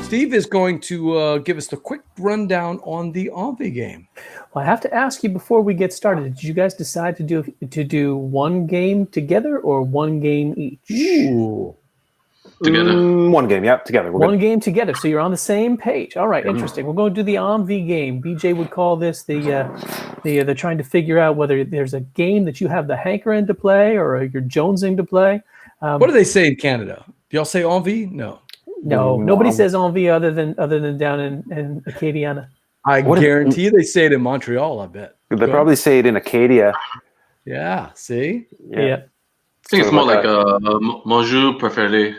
Steve is going to give us the quick rundown on the Envie game. Well, I have to ask you before we get started, did you guys decide to do one game together or one game each? Ooh. Together. One game, yeah, together. One game together, so you're on the same page. All right, interesting. We're going to do the Envie game. BJ would call this the trying to figure out whether there's a game that you have the hankering to play or you're jonesing to play. What do they say in Canada? Do y'all say Envie? No. No, nobody says Envie other than down in Acadiana. I guarantee they say it in Montreal, I bet. They probably say it in Acadia. Yeah, see? Yeah. I think it's more like a Bonjour préféré,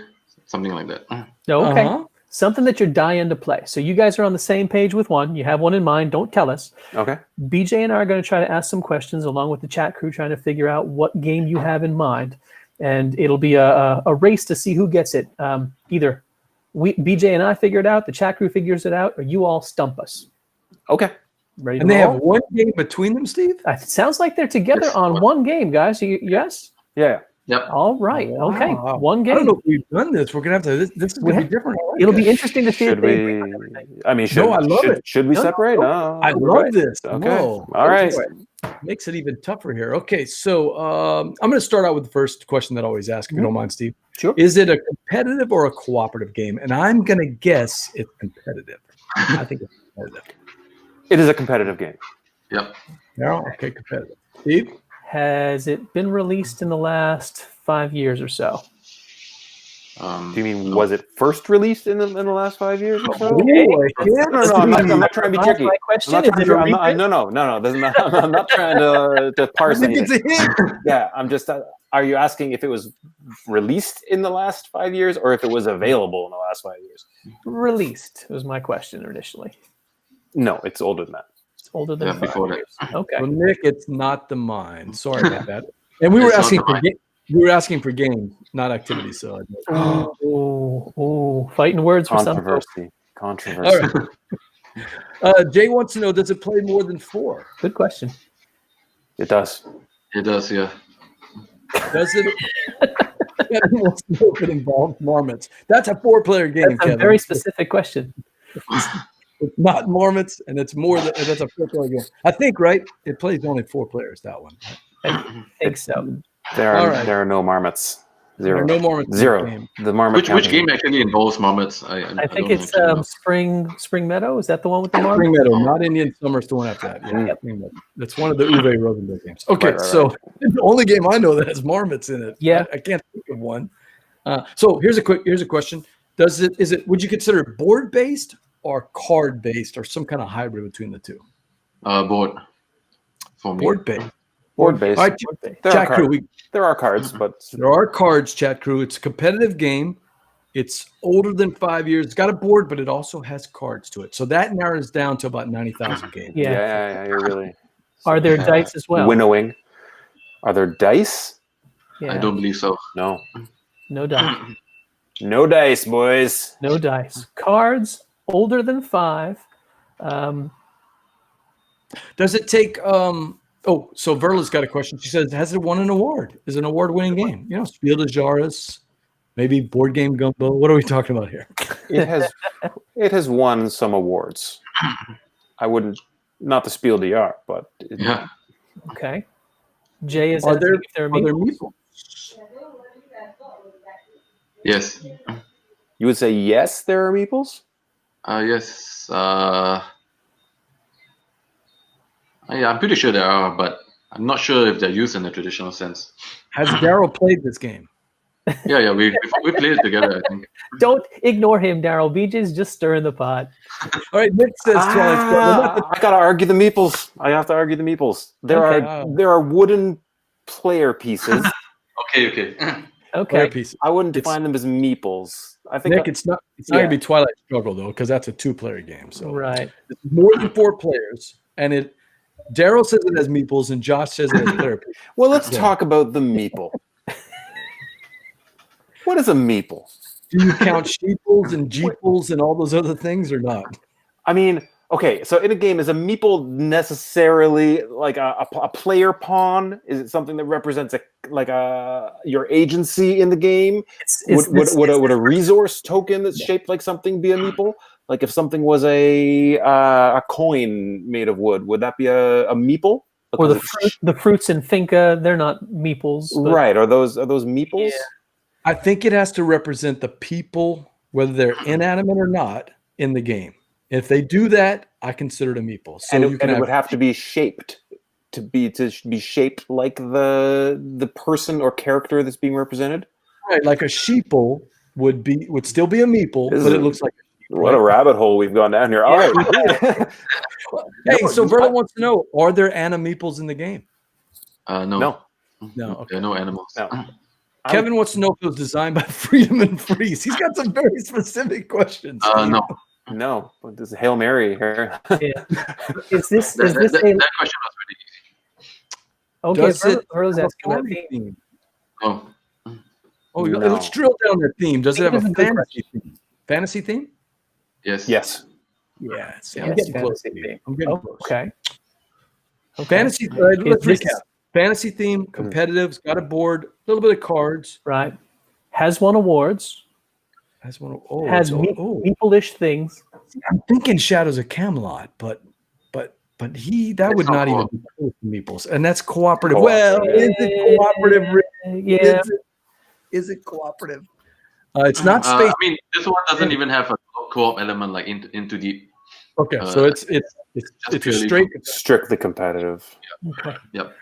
something like that. Okay. Uh-huh. Something that you're dying to play. So you guys are on the same page with one. You have one in mind. Don't tell us. Okay. BJ and I are going to try to ask some questions along with the chat crew, trying to figure out what game you have in mind. And it'll be a race to see who gets it. Either BJ and I figure it out, the chat crew figures it out, or you all stump us. Okay. Ready to And they roll? have one game between them, Steve? It sounds like they're together on one game, guys. Yes? Yeah. Yep. All right. Wow. Okay. One game. I don't know if we've done this. We're going to have to. This is going to be different. It'll be interesting to see Should if they we? agree on everything. I mean, No, I love it. Should we No, separate? No. I love this. Okay. Whoa. All right. Makes it even tougher here. Okay, so I'm going to start out with the first question that I always ask, if you don't mind, Steve. Sure. Is it a competitive or a cooperative game? And I'm going to guess it's competitive. I think it's competitive. It is a competitive game. Yep. No? Okay, competitive. Steve? Has it been released in the last 5 years or so? Do you mean was it first released in the last 5 years or so? Boy, No, I'm not trying to be tricky. My question I'm is, not is trying it to, a reprint? no. I'm not trying to parse I think it's anything. a hint. Yeah, I'm just. Are you asking if it was released in the last 5 years or if it was available in the last 5 years? Released was my question initially. No, it's older than that. It's older than 5 before that. years. Okay. Well, Nick, it's not the mine. Sorry about that. And we were It's not asking the for mine. we were asking for games, not activities. So Oh, fighting words for some folks. Controversy. all right. Jay wants to know: does it play more than 4? Good question. It does. It does, yeah. Does it? Kevin wants to know if it involves marmots. That's a 4-player game, That's a Kevin. very specific question. It's not marmots, and it's more than that's a 4-player game. I think, right? It plays only 4 players. That one. I think so. There All are right. there are no marmots. Zero. There are no marmots in Zero. the game. The marmot. Which counting. game actually involves marmots? I think don't it's actually know. Spring Meadow. Is that the one with the marble? Spring Meadow, not Indian Summer's the one after that. Yeah, Spring Meadow. That's one of the Uwe Rosenberg games. Okay, Right. so the only game I know that has marmots in it. Yeah. I can't think of one. So here's a question: would you consider it board based or card based or some kind of hybrid between the two? Board. For me. Board based. Board based. All right, There Chat are Crew. cards. There are cards, but There are cards, Chat Crew. It's a competitive game. It's older than 5 years. It's got a board, but it also has cards to it. So that narrows down to about 90,000 games. Yeah. you're really Are there dice as well? winnowing. Are there dice? Yeah. I don't believe so. No. No dice. No dice, boys. No dice. Cards older than 5. Does it take so Verla's got a question. She says, has it won an award? Is it an award-winning game? You know, Spiel des Jahres, maybe Board Game Gumbo. What are we talking about here? It has won some awards. I wouldn't, not the Spiel des Jahres, but Yeah. Okay. Jay is Are asking there if there are meeples? Yes. you would say yes. There are meeples. Yes. Yeah, I'm pretty sure there are, but I'm not sure if they're used in the traditional sense. Has Daryl played this game? Yeah, we played it together, I think. Don't ignore him, Daryl. BJ's just stirring the pot. All right, Nick says Twilight Struggle. I gotta argue the meeples. I have to argue the meeples. There are wooden player pieces. Okay. Player Okay. pieces. I wouldn't define them as meeples. I think Nick, it's not going to be Twilight Struggle, though, because that's a 2-player game. So Right. it's more than 4 players, and Daryl says it has meeples, and Josh says it has player pieces. Well, let's talk about the meeple. What is a meeple? Do you count sheeples and jeeples and all those other things or not? I mean, Okay, so in a game, is a meeple necessarily like a player pawn? Is it something that represents your agency in the game? Would a resource token that's shaped like something be a meeple? Like if something was a coin made of wood, would that be a meeple? Or the fruits in Finca, they're not meeples. But... Right? Are those meeples? Yeah. I think it has to represent the people, whether they're inanimate or not, in the game. If they do that, I consider it a meeple. So it would have to be shaped to be shaped like the person or character that's being represented. Right, like a sheeple would still be a meeple, but it looks like a sheep. What a rabbit hole we've gone down here. All right. Hey, so Verla wants to know: are there animeeples in the game? No. Okay. There are no animals. No. Kevin wants to know if it was designed by Freedom and Freeze. He's got some very specific questions. No, but this is Hail Mary here. Yeah. Is this That question was really easy. Okay, Verla's asking that theme. Oh. No. Let's drill down the theme. Does it have a fantasy theme? Fantasy theme? Yes. Yes. Yeah. See, I'm getting close. I'm getting close. Okay. Fantasy. Let's recap. Fantasy theme, competitive's got a board, a little bit of cards. Right. Has won awards. Has meeple-ish things. I'm thinking Shadows of Camelot, but that would not even be cool for meeples, and that's cooperative. Well, is it cooperative? Yeah. Is it cooperative? It's not space. I mean, this one doesn't even have a co-op element like into deep. Okay, so it's a strictly competitive. Okay. Yep.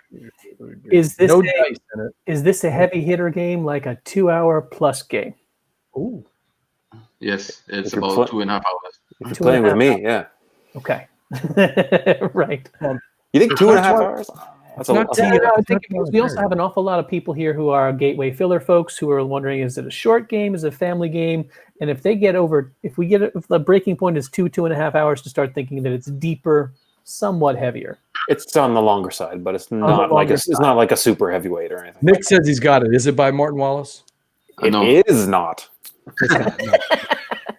Is this dice in it? Is this a heavy hitter game, like a 2-hour plus game? Ooh. Yes, it's about 2.5 hours. If you're playing with me, yeah. Okay. Right. You think 2.5 hours? That's I think we also have an awful lot of people here who are gateway filler folks who are wondering: is it a short game? Is it a family game? And if the breaking point is 2.5 hours, to start thinking that it's deeper, somewhat heavier. It's on the longer side, but it's not like it's not like a super heavyweight or anything. Nick says he's got it. Is it by Martin Wallace? It is not.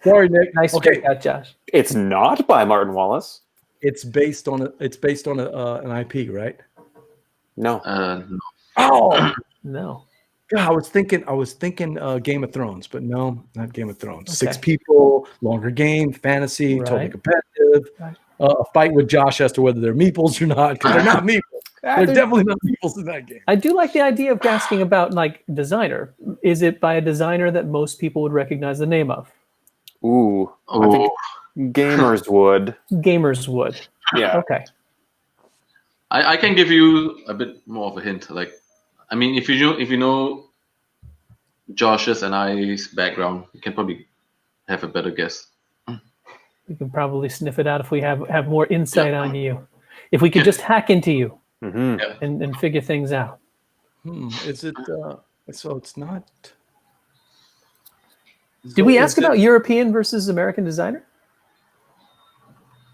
Sorry, Nick. Nice check out, Josh. It's not by Martin Wallace. It's based on an IP, right? No. No. Oh no. God, I was thinking Game of Thrones, but no, not Game of Thrones. Okay. 6 people, longer game, fantasy, totally competitive. Right. A fight with Josh as to whether they're meeples or not, because they're not meeples. They're definitely not meeples in that game. I do like the idea of asking about like designer. Is it by a designer that most people would recognize the name of? Ooh. I think gamers would. Gamers would. Yeah. Okay. I can give you a bit more of a hint. Like, I mean, if you know Josh's and I's background, you can probably have a better guess. We can probably sniff it out if we have more insight on you. If we could just hack into you and figure things out. Is it? So it's not. Did we ask about European versus American designer?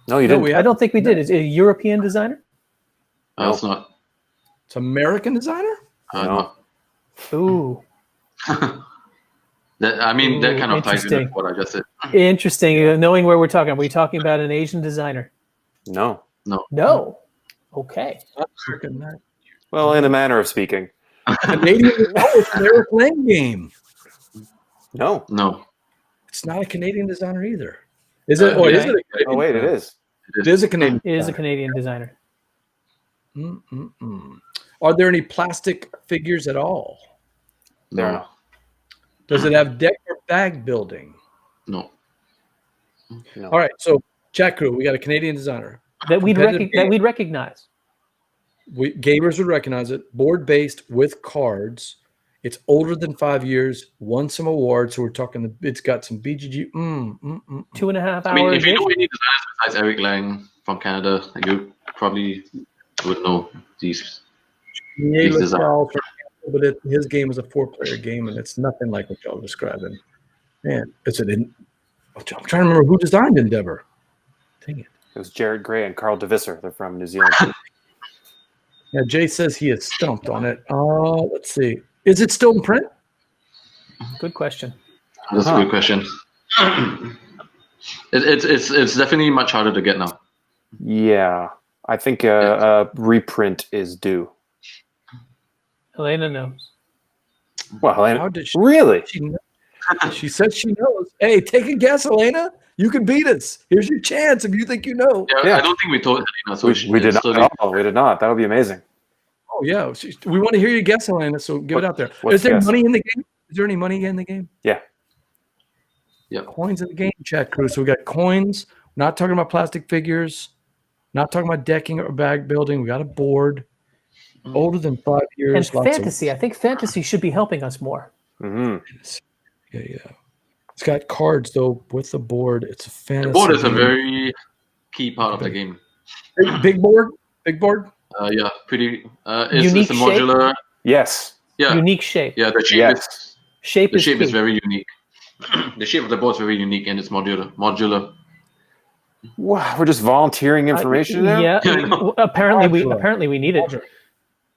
No, you didn't. I don't think we did. Is it a European designer? No, it's not. It's American designer? No. Ooh. That kind of ties into what I just said. Interesting. Knowing where we're talking, are we talking about an Asian designer? No. Okay. Well, in a manner of speaking. Canadian. It's an airplane game. No. It's not a Canadian designer either. Is it? Or is it? Oh wait, it is. It is a Canadian. It is a Canadian designer. Are there any plastic figures at all? There are. Does it have deck or bag building? No. All right, so Chat Krewe, we got a Canadian designer that we'd recognize. Gamers would recognize it. Board based with cards. It's older than 5 years. Won some awards. So we're talking. It's got some BGG. 2.5 hours. I mean, if you know any designers besides Eric Lang from Canada, you probably would know these designers. But his game is a 4-player game, and it's nothing like what y'all describing. Man, I'm trying to remember who designed Endeavor. Dang it. It was Jared Gray and Carl DeVisser. They're from New Zealand. Yeah, Jay says he is stumped on it. Let's see. Is it still in print? Good question. That's a good question. It's definitely much harder to get now. Yeah, I think a reprint is due. Helena knows. Well, How Helena, did she? really? She said she knows. Hey, take a guess, Elena. You can beat us. Here's your chance if you think you know. Yeah, I don't think we told Helena, so We did not. slowly. Oh, we did not. That would be amazing. Oh yeah, we want to hear you guess, Elena. So give it out there. What's Is there the guess? money in the game? Is there any money in the game? Yeah. Yeah. Coins in the game, Chat Krewe. So we got coins. We're not talking about plastic figures. Not talking about decking or bag building. We got a board. Older than 5 years. And fantasy. I think fantasy should be helping us more. Mm-hmm. Yeah. It's got cards though with the board. It's a fantasy. The board is a game. very key part of the game. Big board. Big board. Yeah, pretty. It's Unique a modular. Yes. Yeah. Unique shape. Yeah, the shape Yes. Shape is is key. very unique. The shape of the board is very unique, and it's modular. Wow, we're just volunteering information now. Yeah. Yeah, I know. Apparently we need it.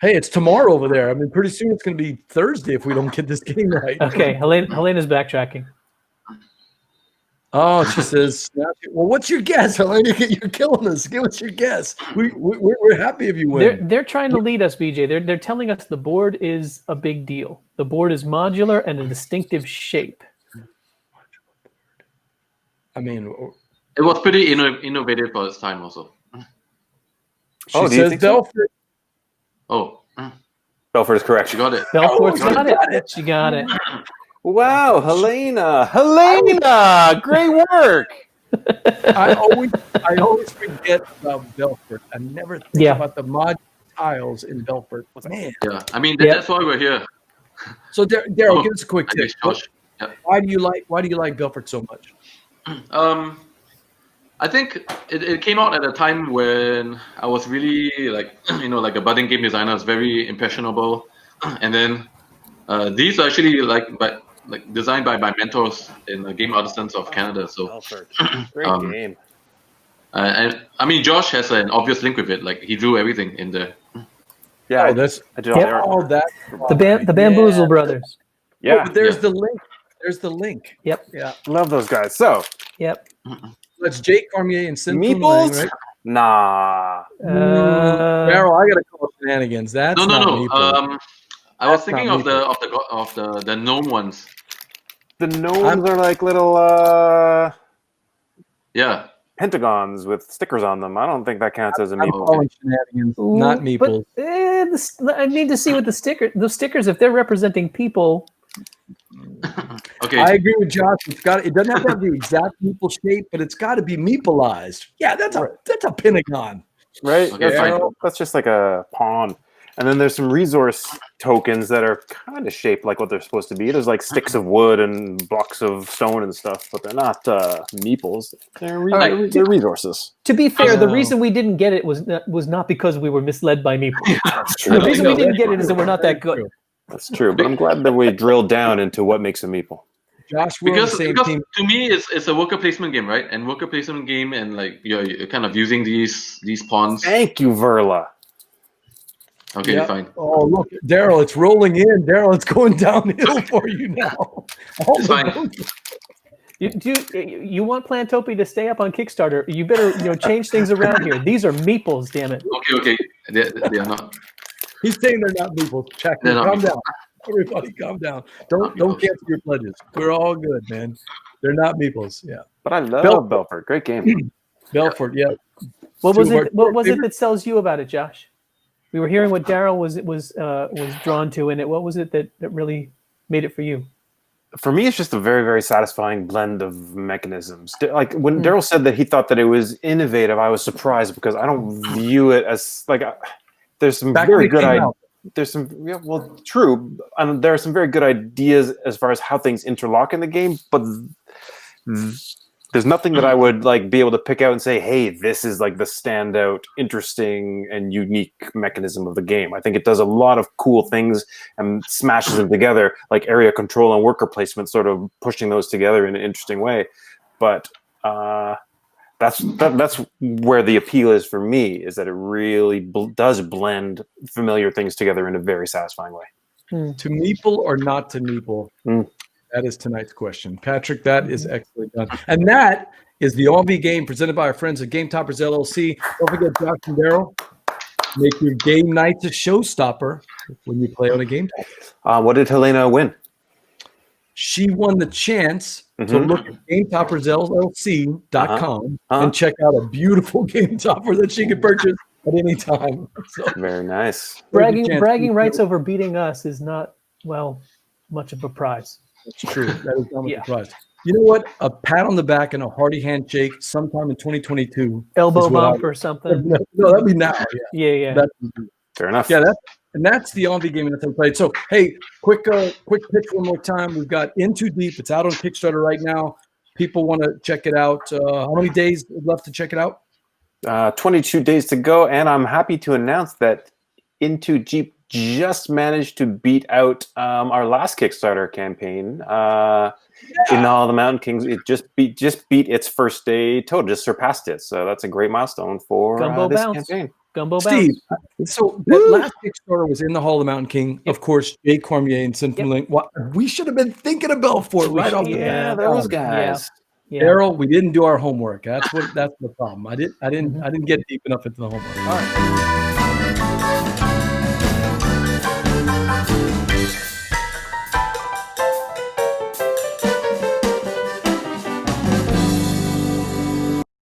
Hey, it's tomorrow over there. I mean, pretty soon it's going to be Thursday if we don't get this game right. Okay, Helena's backtracking. Oh, she says, well, what's your guess, Helena? You're killing us. Give us your guess. We're happy if you win. They're trying to lead us, BJ. They're telling us the board is a big deal. The board is modular and a distinctive shape. I mean, It was pretty innovative for its time, also. she Oh, do you says think so? Belfort. Oh, Belfort is correct. you got it. Belfort's Oh, got it. She got it. Wow, Helena, great work. I always forget about Belfort. I never think about the mod tiles in Belfort. Man. Yeah, I mean Yeah. that's why we're here. So Daryl, give us a quick I tip. guess Josh. Yeah. Why do you like Belfort so much? I think it came out at a time when I was really like a budding game designer. I was very impressionable, and then these are actually designed by my mentors in the Game Artisans of Canada. So Belfort, great game. and I mean Josh has an obvious link with it. Like he drew everything in there. Yeah, Oh, that's I did all the art. all that. The Bamboozle Brothers. Yeah, but there's the link. There's the link. Yep. Yeah. love those guys. So, Yep. That's Jake Cormier and Sim meeples? Right? Nah. Daryl, I gotta call shenanigans. That's No. not meeples. I was That's thinking not of the gnome ones. The gnomes are like little Yeah. pentagons with stickers on them. I don't think that counts as a I'm meeple. calling shenanigans, not meeples. But I need to see what the stickers, if they're representing people. Okay. I agree with Josh. It doesn't have to have the exact meeple shape, but it's got to be meepleized. Yeah, that's a pentagon. Right? Okay, That's just like a pawn. And then there's some resource tokens that are kind of shaped like what they're supposed to be. There's like sticks of wood and blocks of stone and stuff, but they're not meeples. They're resources. To be fair, the reason we didn't get it was not because we were misled by meeple. That's true. The reason we didn't get it is that we're not that good. That's true. But I'm glad that we drilled down into what makes a meeple. Josh, we're on the same team. To me it's a worker placement game, right? And worker placement game, and like you're kind of using these pawns. Thank you, Verla. Okay, Yep. fine. Oh, look, Daryl, it's rolling in. Daryl, it's going downhill for you now. It's fine. You want Plantopia to stay up on Kickstarter? You better change things around here. These are meeples, damn it. Okay. They are not. He's saying they're not meeples. Check. They're not Calm meeples. down. Everybody, calm down. Don't cancel your pledges. We're all good, man. They're not meeples. Yeah. But I love Belfort. Great game. Belfort. Yeah. What was it that sells you about it, Josh? We were hearing what Daryl was drawn to in it. What was it that really made it for you? For me, it's just a very, very satisfying blend of mechanisms. Like when Daryl said that he thought that it was innovative, I was surprised because I don't view it as like there's some very good ideas. There's some true. There are some very good ideas as far as how things interlock in the game, but there's nothing that I would like be able to pick out and say, hey, this is like the standout, interesting, and unique mechanism of the game. I think it does a lot of cool things and smashes them together, like area control and worker placement, sort of pushing those together in an interesting way. But that's where the appeal is for me, is that it really does blend familiar things together in a very satisfying way. To meeple or not to meeple? That is tonight's question. Patrick, that is excellently done. And that is the Envie Game presented by our friends at Game Toppers LLC. Don't forget, Josh and Daryl, make your game nights a showstopper when you play on a Game Topper. What did Helena win? She won the chance to look at GameToppersLLC.com and check out a beautiful Game Topper that she could purchase at any time. So, very nice. Bragging rights over beating us is not, well, much of a prize. That's true. That is not much of a prize. You know what? A pat on the back and a hearty handshake sometime in 2022. Elbow bump or something. No, that'd be now. Yeah. Fair enough. Yeah, that's the Envie Game that's played. So, hey, quick pitch one more time. We've got In Too Deep. It's out on Kickstarter right now. People want to check it out. How many days left to check it out? 22 days to go, and I'm happy to announce that In Too Deep just managed to beat out our last Kickstarter campaign. In All the Mountain Kings, it just beat its first day total, just surpassed it. So that's a great milestone for this campaign. Gumbo Steve, bounce. So that last Kickstarter was in the Hall of the Mountain King. Of course, Jay Cormier and Sinful Link. We should have been thinking about for it right off the bat. Those guys. Yeah. Daryl, we didn't do our homework. That's the problem. I didn't get deep enough into the homework. All right.